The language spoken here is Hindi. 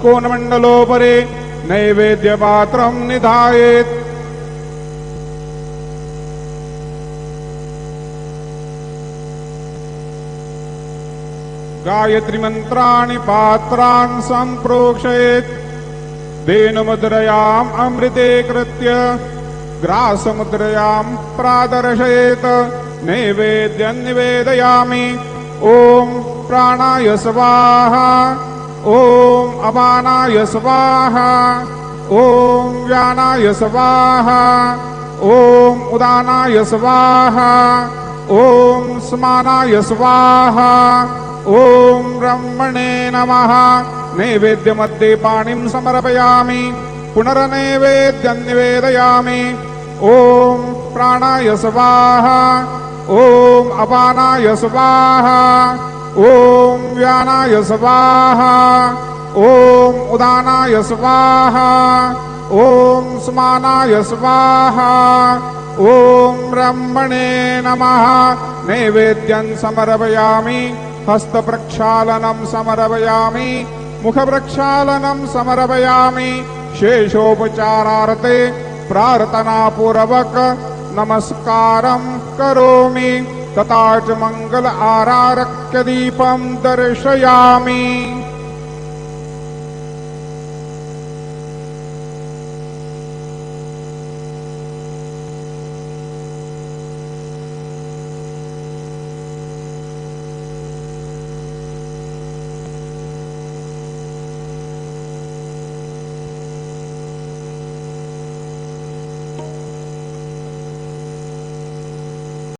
कोनमण्डलोपरि नैवेद्यपात्रं निधायेत्। गायत्री मंत्राणि पात्रान् सम्प्रोक्षयेत्। धेनुमुद्रयाम् अमृते कृत्य ग्रासमुद्रयां प्रादर्शयेत्। नैवेद्यं निवेदयामि। ॐ प्राणाय स्वाहा, ॐ अपानाय स्वाहा, ॐ व्यानाय स्वाहा, ॐ उदानाय स्वाहा, ॐ समानाय स्वाहा, ॐ ब्रह्मणे नमः। नैवेद्यमध्ये पाणिं समर्पयामि। पुनर्नैवेद्यं निवेदयामि। ॐ प्राणाय स्वाहा, ॐ अपानाय स्वाहा, ॐ व्यानाय स्वाहा, ॐ उदानाय स्वाहा, ॐ समानाय स्वाहा, ॐ ब्रह्मणे नमः। नैवेद्यं समर्पयामि। हस्तप्रक्षालनं समर्पयामि। मुखप्रक्षालनं समर्पयामि। शेषोपचारार्थे प्रार्थनापूर्वक नमस्कारं करोमि। तथा च मंगल आरारक्य दीपं दर्शयामि।